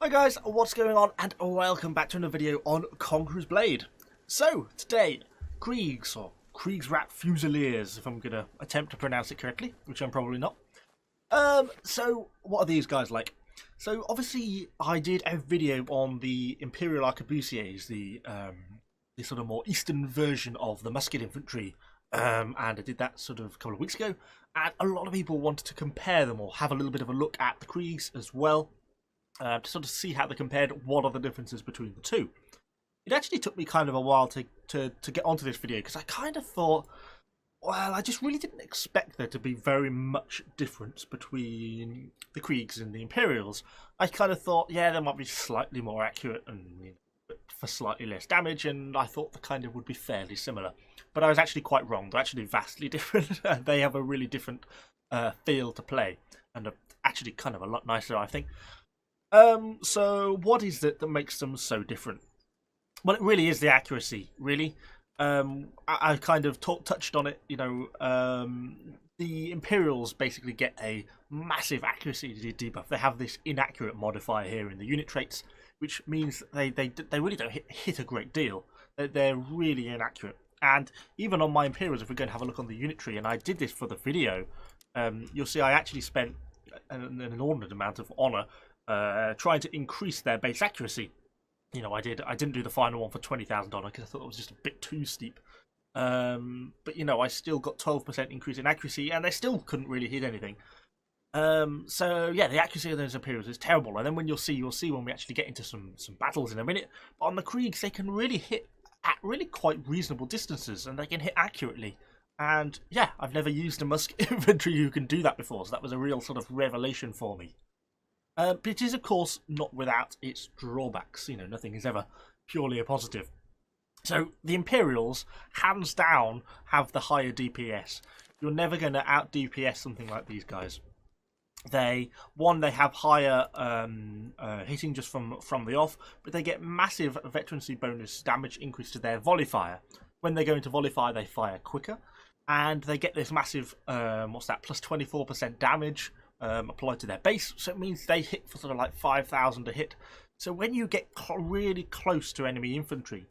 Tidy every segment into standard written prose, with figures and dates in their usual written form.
Hi guys, what's going on, and welcome back to another video on Conquerors Blade. So, today, Kriegsrat Fusiliers, if I'm going to attempt to pronounce it correctly, which I'm probably not. So, what are these guys like? So, obviously, I did a video on the Imperial Arquebusiers, the sort of more eastern version of the musket infantry, and I did that sort of a couple of weeks ago, and a lot of people wanted to compare them or have a little bit of a look at the Kriegs as well. To sort of see how they compared, what are the differences between the two. It actually took me kind of a while to get onto this video because I kind of thought, well, I just really didn't expect there to be very much difference between the Kriegs and the Imperials. I kind of thought, yeah, they might be slightly more accurate and for slightly less damage, and I thought the kind of would be fairly similar. But I was actually quite wrong. They're actually vastly different. They have a really different feel to play, and are actually kind of a lot nicer, I think. So what is it that makes them so different? Well, it really is the accuracy, really. I kind of touched on it, the Imperials basically get a massive accuracy debuff. They have this inaccurate modifier here in the unit traits, which means they really don't hit a great deal. They're really inaccurate. And even on my Imperials, if we're going to have a look on the unit tree, and I did this for the video, you'll see I actually spent an inordinate amount of honor trying to increase their base accuracy. I didn't do the final one for $20,000 because I thought it was just a bit too steep. But I still got 12% increase in accuracy, and they still couldn't really hit anything. So yeah, the accuracy of those Imperials is terrible. And then when you'll see when we actually get into some battles in a minute. But on the Kriegs, they can really hit at really quite reasonable distances, and they can hit accurately. And yeah, I've never used a musket infantry who can do that before, so that was a real sort of revelation for me. But it is, of course, not without its drawbacks. Nothing is ever purely a positive. So the Imperials, hands down, have the higher DPS. You're never going to out DPS something like these guys. They have higher hitting just from the off, but they get massive veterancy bonus damage increase to their volley fire. When they go into volley fire, they fire quicker, and they get this massive plus 24% damage applied to their base, so it means they hit for sort of like 5,000 a hit. So when you get really close to enemy infantry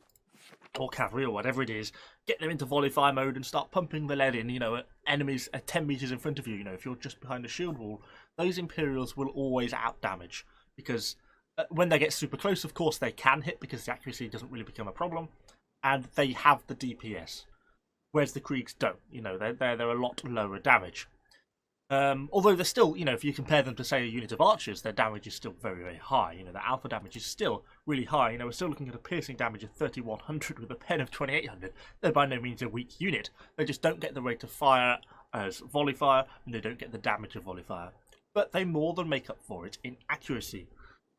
or cavalry or whatever it is, get them into volley fire mode and start pumping the lead in, at enemies at 10 meters in front of you. If you're just behind a shield wall, those Imperials will always out damage, because when they get super close, of course they can hit because the accuracy doesn't really become a problem, and they have the DPS, whereas the Kriegs don't. They're a lot lower damage. Although they're still, if you compare them to, say, a unit of archers, their damage is still very, very high. Their alpha damage is still really high. We're still looking at a piercing damage of 3,100 with a pen of 2,800. They're by no means a weak unit. They just don't get the rate of fire as volley fire, and they don't get the damage of volley fire. But they more than make up for it in accuracy.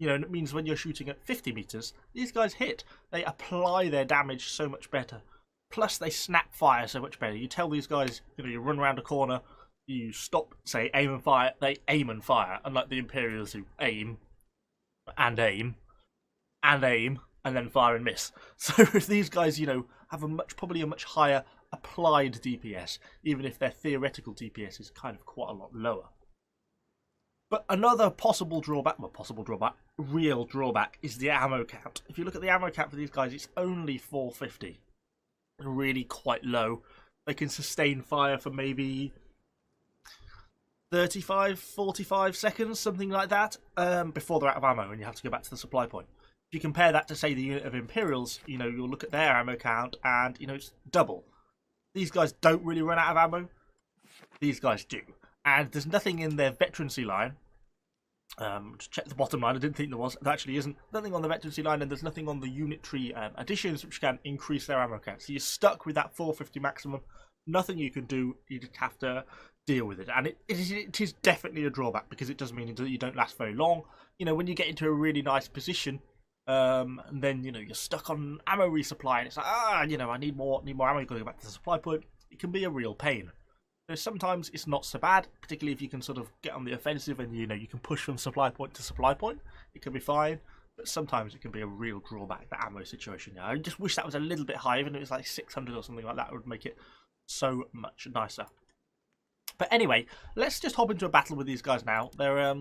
It means when you're shooting at 50 meters, these guys hit. They apply their damage so much better. Plus, they snap fire so much better. You tell these guys, you run around a corner, you stop, say, aim and fire, they aim and fire, unlike the Imperials who aim, and aim, and aim, and then fire and miss. So these guys, have probably a much higher applied DPS, even if their theoretical DPS is kind of quite a lot lower. But another real drawback, is the ammo count. If you look at the ammo count for these guys, it's only 450. Really quite low. They can sustain fire for maybe 35, 45 seconds, something like that, before they're out of ammo and you have to go back to the supply point. If you compare that to, say, the unit of Imperials, you'll look at their ammo count and, it's double. These guys don't really run out of ammo. These guys do. And there's nothing in their veterancy line. To check the bottom line, I didn't think there was. There actually isn't. Nothing on the veterancy line, and there's nothing on the unit tree additions which can increase their ammo count. So you're stuck with that 450 maximum. Nothing you can do. You just have to deal with it, and it is definitely a drawback, because it does mean that you don't last very long. When you get into a really nice position, and then you're stuck on ammo resupply, and it's like, I need more ammo. You've got to go back to the supply point. It can be a real pain. So sometimes it's not so bad, particularly if you can sort of get on the offensive and you can push from supply point to supply point. It can be fine, but sometimes it can be a real drawback, the ammo situation. I just wish that was a little bit higher. Even if it was like 600 or something like that, it would make it so much nicer. But anyway, let's just hop into a battle with these guys now. They're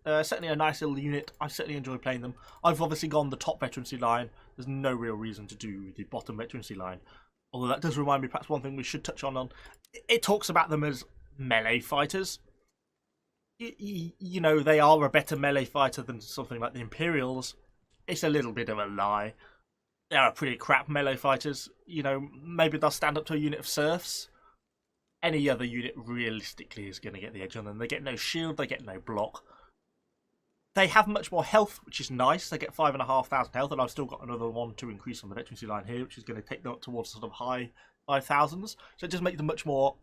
Certainly a nice little unit. I certainly enjoy playing them. I've obviously gone the top veterancy line. There's no real reason to do the bottom veterancy line. Although that does remind me, perhaps one thing we should touch on. It talks about them as melee fighters. You know, they are a better melee fighter than something like the Imperials. It's a little bit of a lie. They are pretty crap melee fighters. You know, maybe they'll stand up to a unit of serfs. Any other unit realistically is going to get the edge on them. They get no shield, they get no block. They have much more health, which is nice. They get 5,500 health, and I've still got another one to increase on the veterancy line here, which is going to take them up towards sort of high 5,000s. So it just makes them much more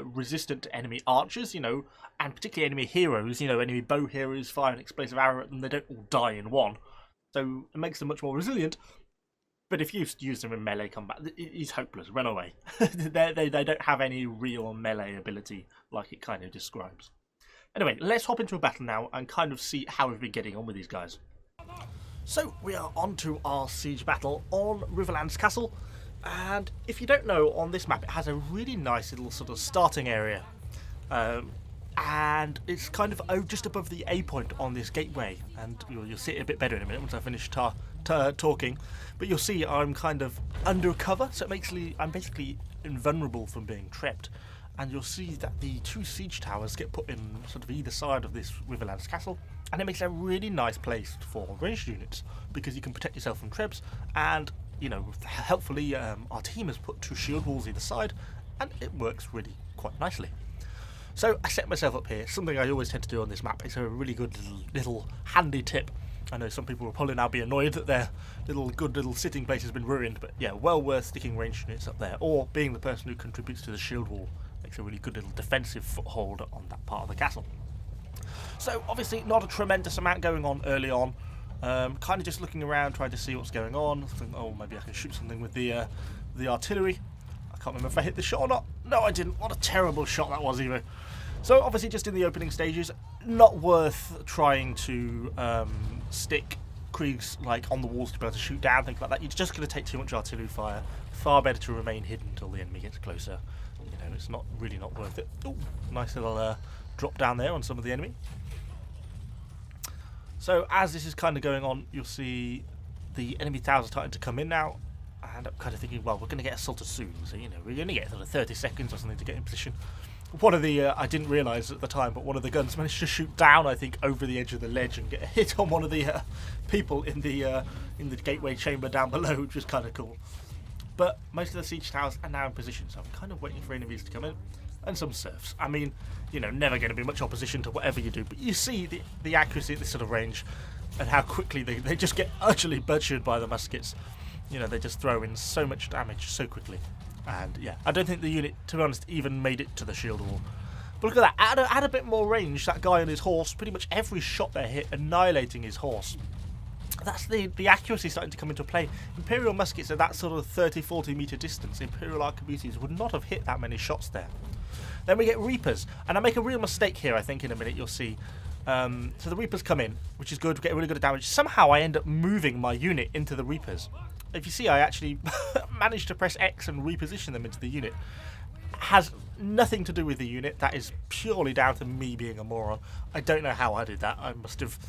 resistant to enemy archers, you know, and particularly enemy heroes. You know, enemy bow heroes fire an explosive arrow at them, they don't all die in one. So it makes them much more resilient. But if you use them in melee combat, it's hopeless. Run away. they don't have any real melee ability like it kind of describes. Anyway, let's hop into a battle now and kind of see how we've been getting on with these guys. So we are on to our siege battle on Riverlands Castle. And if you don't know, on this map it has a really nice little sort of starting area. And it's kind of just above the A point on this gateway. And you'll see it a bit better in a minute once I finish talking. But you'll see I'm kind of under cover, so I'm basically invulnerable from being trapped. And you'll see that the 2 siege towers get put in sort of either side of this Riverlands Castle, and it makes a really nice place for ranged units because you can protect yourself from trebs. And you know, helpfully, our team has put 2 shield walls either side, and it works really quite nicely. So I set myself up here. Something I always tend to do on this map. It's a really good little handy tip. I know some people will probably now be annoyed that their good little sitting place has been ruined, but yeah, well worth sticking ranged units up there, or being the person who contributes to the shield wall. Makes a really good little defensive foothold on that part of the castle. So obviously not a tremendous amount going on early on. Kind of just looking around, trying to see what's going on. Thinking, oh, maybe I can shoot something with the artillery. I can't remember if I hit the shot or not. No, I didn't. What a terrible shot that was, even. So obviously just in the opening stages, not worth trying to stick Kriegs like on the walls to be able to shoot down, things like that. You're just going to take too much artillery fire. Far better to remain hidden until the enemy gets closer. You know, it's really not worth it. Ooh, nice little drop down there on some of the enemy. So as this is kind of going on, you'll see the enemy towers are starting to come in now, and I'm kind of thinking, well, we're going to get assaulted soon, so you know, we only get sort of 30 seconds or something to get in position. One of the I didn't realise at the time, but one of the guns managed to shoot down, I think, over the edge of the ledge and get a hit on one of the people in the gateway chamber down below, which was kind of cool. But most of the siege towers are now in position, so I'm kind of waiting for enemies to come in. And some serfs. I mean, you know, never going to be much opposition to whatever you do, but you see the accuracy at this sort of range and how quickly they just get utterly butchered by the muskets. You know, they just throw in so much damage so quickly. And yeah, I don't think the unit, to be honest, even made it to the shield wall. But look at that, add a bit more range, that guy on his horse, pretty much every shot they hit, annihilating his horse. That's the accuracy starting to come into play. Imperial muskets at that sort of 30-40 metre distance, Imperial arquebuses would not have hit that many shots there. Then we get Reapers, and I make a real mistake here, I think, in a minute, you'll see. So the Reapers come in, which is good, we get really good at damage. Somehow I end up moving my unit into the Reapers. If you see, I actually managed to press X and reposition them into the unit. Has nothing to do with the unit, that is purely down to me being a moron. I don't know how I did that, I must have...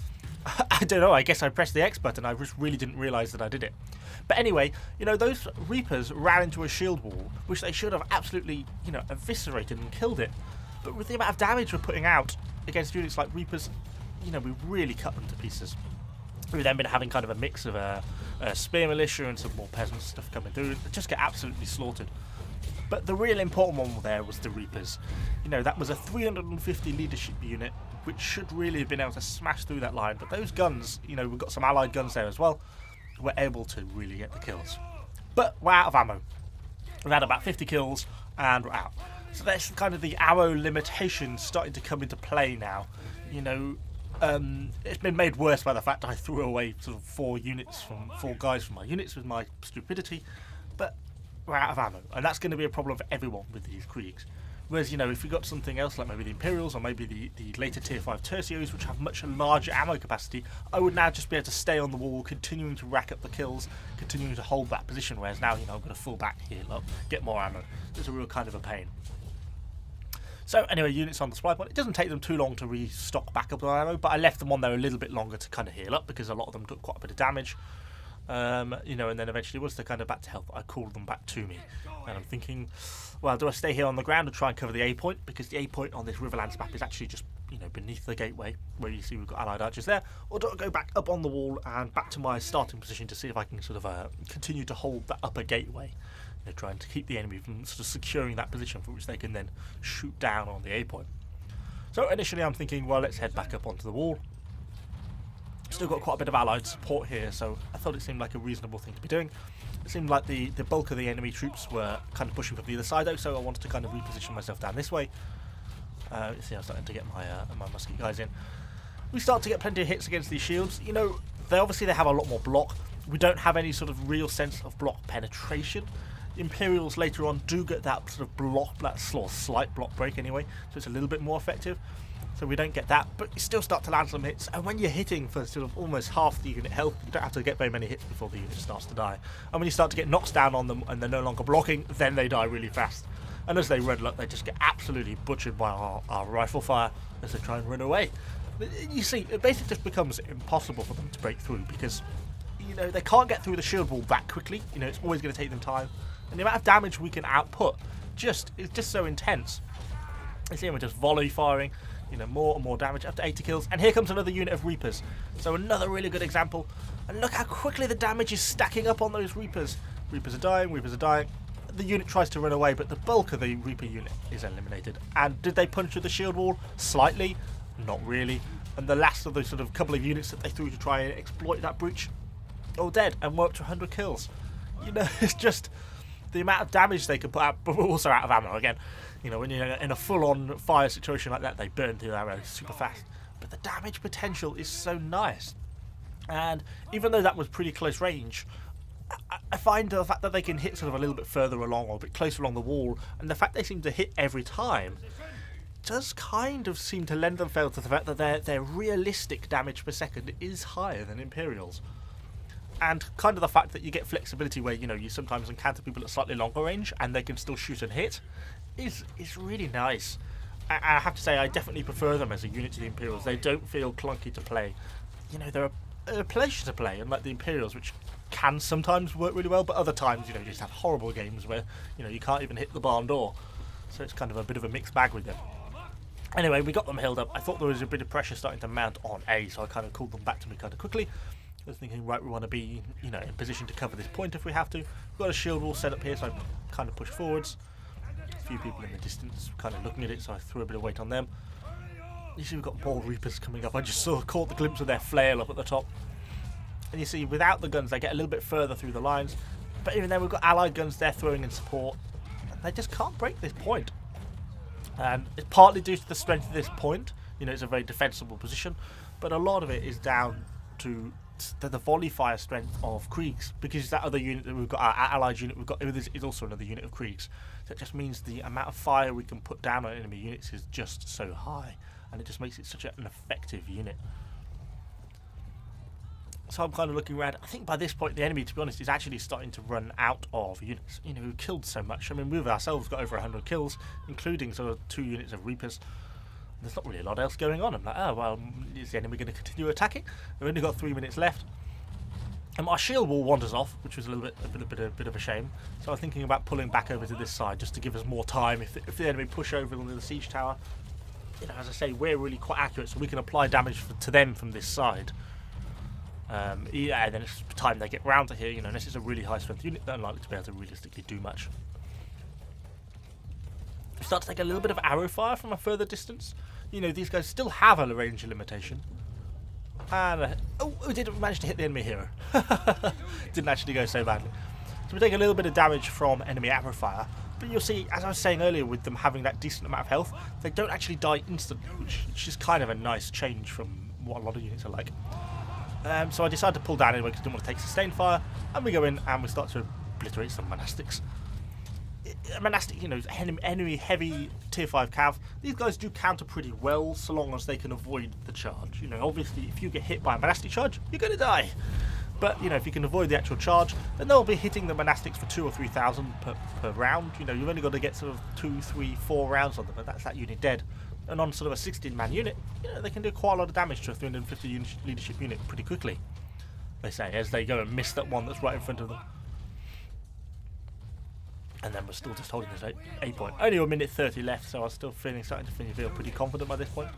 I don't know, I guess I pressed the X button, I just really didn't realise that I did it. But anyway, you know, those Reapers ran into a shield wall, which they should have absolutely, you know, eviscerated and killed it. But with the amount of damage we're putting out against units like Reapers, you know, we really cut them to pieces. We've then been having kind of a mix of a spear militia and some more peasant stuff coming through. They just get absolutely slaughtered. But the real important one there was the Reapers. You know, that was a 350 leadership unit, which should really have been able to smash through that line. But those guns, you know, we've got some allied guns there as well, were able to really get the kills. But we're out of ammo. We've had about 50 kills, and we're out. So that's kind of the ammo limitation starting to come into play now. You know, it's been made worse by the fact I threw away sort of 4 guys from my units with my stupidity. But we're out of ammo, and that's going to be a problem for everyone with these Kriegs. Whereas, you know, if we got something else like maybe the Imperials or maybe the later tier 5 tertiaries, which have much larger ammo capacity, I would now just be able to stay on the wall, continuing to rack up the kills, continuing to hold that position, whereas now, you know, I'm going to fall back, heal up, get more ammo. It's a real kind of a pain. So anyway, units on the supply point. It doesn't take them too long to restock back up their ammo, but I left them on there a little bit longer to kind of heal up because a lot of them took quite a bit of damage. You know, and then eventually once they're kind of back to health, I called them back to me. And I'm thinking, well, do I stay here on the ground and try and cover the A point? Because the A point on this Riverlands map is actually just, you know, beneath the gateway, where you see we've got allied archers there. Or do I go back up on the wall and back to my starting position to see if I can sort of continue to hold that upper gateway? You know, trying to keep the enemy from sort of securing that position for which they can then shoot down on the A point. So initially I'm thinking, well, let's head back up onto the wall. Still got quite a bit of allied support here, so I thought it seemed like a reasonable thing to be doing. It seemed like the bulk of the enemy troops were kind of pushing from the other side though, so I wanted to kind of reposition myself down this way. You see I'm starting to get my musket guys in. We start to get plenty of hits against these shields. You know, they have a lot more block. We don't have any sort of real sense of block penetration. Imperials later on do get that sort of block, that slight block break anyway, so it's a little bit more effective. So we don't get that, but you still start to land some hits, and when you're hitting for sort of almost half the unit health, you don't have to get very many hits before the unit starts to die. And when you start to get knocks down on them and they're no longer blocking, then they die really fast. And as they run, look, they just get absolutely butchered by our rifle fire as they try and run away. You see, it basically just becomes impossible for them to break through because, you know, they can't get through the shield wall that quickly. You know, it's always going to take them time. And the amount of damage we can output is just so intense. You see, we're just volley firing. You know, more and more damage, up to 80 kills. And here comes another unit of Reapers. So another really good example. And look how quickly the damage is stacking up on those Reapers. Reapers are dying, Reapers are dying. The unit tries to run away, but the bulk of the Reaper unit is eliminated. And did they punch through the shield wall? Slightly. Not really. And the last of the sort of couple of units that they threw to try and exploit that breach, all dead. And we're up to 100 kills. You know, it's just the amount of damage they can put out, but we're also out of ammo again. You know, when you're in a full-on fire situation like that, they burn through their arrows super fast. But the damage potential is so nice. And even though that was pretty close range, I find the fact that they can hit sort of a little bit further along or a bit closer along the wall, and the fact they seem to hit every time, does kind of seem to lend themselves to the fact that their realistic damage per second is higher than Imperials. And kind of the fact that you get flexibility where, you know, you sometimes encounter people at slightly longer range and they can still shoot and hit is really nice. I have to say I definitely prefer them as a unit to the Imperials. They don't feel clunky to play. You know, they're a pleasure to play, unlike the Imperials, which can sometimes work really well, but other times, you know, you just have horrible games where, you know, you can't even hit the barn door. So it's kind of a bit of a mixed bag with them. Anyway, we got them held up. I thought there was a bit of pressure starting to mount on A, so I kind of called them back to me kind of quickly. I was thinking, right, we want to be, you know, in position to cover this point if we have to. We've got a shield wall set up here, so I kind of push forwards. A few people in the distance kind of looking at it, so I threw a bit of weight on them. You see we've got more Reapers coming up. I just caught the glimpse of their flail up at the top. And you see, without the guns, they get a little bit further through the lines. But even then, we've got allied guns there throwing in support. And they just can't break this point. And it's partly due to the strength of this point. You know, it's a very defensible position. But a lot of it is down to the volley fire strength of Kriegs, because that other unit that we've got, our allied unit we've got, is also another unit of Kriegs. So it just means the amount of fire we can put down on enemy units is just so high, and it just makes it such an effective unit. So I'm kind of looking around. I think by this point the enemy, to be honest, is actually starting to run out of units. You know, we've killed so much. I mean, we've ourselves got over 100 kills, including sort of 2 units of Reapers. There's not really a lot else going on. I'm like, oh, well, is the enemy going to continue attacking? We've only got 3 minutes left. And our shield wall wanders off, which was a bit of a shame. So I'm thinking about pulling back over to this side just to give us more time. If the enemy push over onto the siege tower, you know, as I say, we're really quite accurate, so we can apply damage to them from this side. Yeah, and then it's time they get round to here. You know, unless it's a really high strength unit, they're unlikely to be able to realistically do much. We start to take a little bit of arrow fire from a further distance. You know, these guys still have a range limitation. And, oh, we didn't manage to hit the enemy hero. Didn't actually go so badly. So we take a little bit of damage from enemy arrow fire. But you'll see, as I was saying earlier, with them having that decent amount of health, they don't actually die instantly, which is kind of a nice change from what a lot of units are like. So I decided to pull down anyway because I didn't want to take sustained fire. And we go in and we start to obliterate some monastics. Monastic, you know, enemy heavy tier 5 cav. These guys do counter pretty well so long as they can avoid the charge. You know, obviously if you get hit by a monastic charge, you're going to die. But, you know, if you can avoid the actual charge, then they'll be hitting the monastics for 2,000 or 3,000 per round. You know, you've only got to get sort of 2, 3, 4 rounds on them, but that's that unit dead. And on sort of a 16-man unit, you know, they can do quite a lot of damage to a 350 leadership unit pretty quickly, they say, as they go and miss that one that's right in front of them. And then we're still just holding this 8 point. Only a minute 30 left, so I was still starting to feel pretty confident by this point.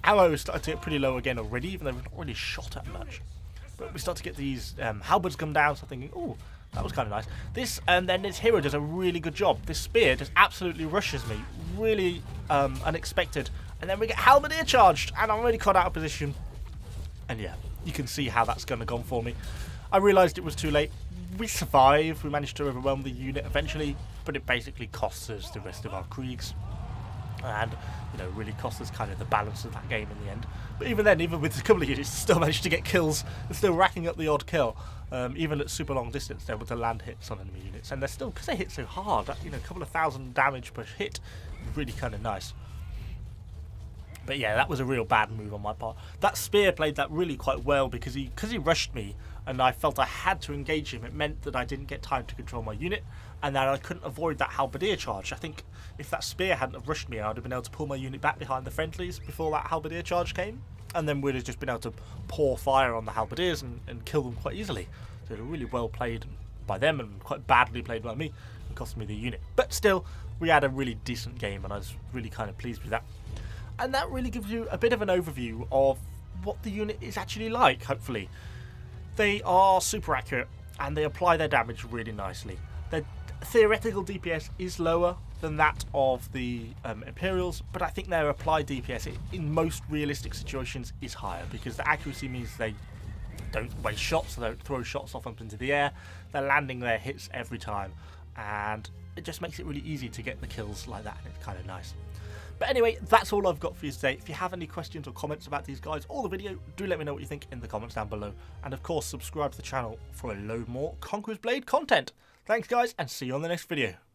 Ammo is starting to get pretty low again already, even though we've not really shot at much. But we start to get these halberds come down, so I'm thinking, oh, that was kind of nice. This, and then this hero does a really good job. This spear just absolutely rushes me, really unexpected. And then we get halberdier charged, and I'm really caught out of position. And yeah, you can see how that's going to go for me. I realised it was too late. We survived, we managed to overwhelm the unit eventually, but it basically costs us the rest of our Kriegs. And, you know, really cost us kind of the balance of that game in the end. But even then, even with a couple of units, still managed to get kills. They're still racking up the odd kill. Even at super long distance, they're able to land hits on enemy units. And they're still, because they hit so hard, you know, a couple of thousand damage per hit, really kind of nice. But yeah, that was a real bad move on my part. That spear played that really quite well because he rushed me and I felt I had to engage him. It meant that I didn't get time to control my unit and that I couldn't avoid that halberdier charge. I think if that spear hadn't have rushed me, I would have been able to pull my unit back behind the friendlies before that halberdier charge came. And then we'd have just been able to pour fire on the halberdiers and kill them quite easily. So it was really well played by them and quite badly played by me and cost me the unit. But still, we had a really decent game and I was really kind of pleased with that. And that really gives you a bit of an overview of what the unit is actually like, hopefully. They are super accurate, and they apply their damage really nicely. Their theoretical DPS is lower than that of the Imperials, but I think their applied DPS in most realistic situations is higher, because the accuracy means they don't waste shots, they don't throw shots off up into the air, they're landing their hits every time, and it just makes it really easy to get the kills like that, and it's kind of nice. But anyway, that's all I've got for you today. If you have any questions or comments about these guys or the video, do let me know what you think in the comments down below. And of course, subscribe to the channel for a load more Conquerors Blade content. Thanks guys, and see you on the next video.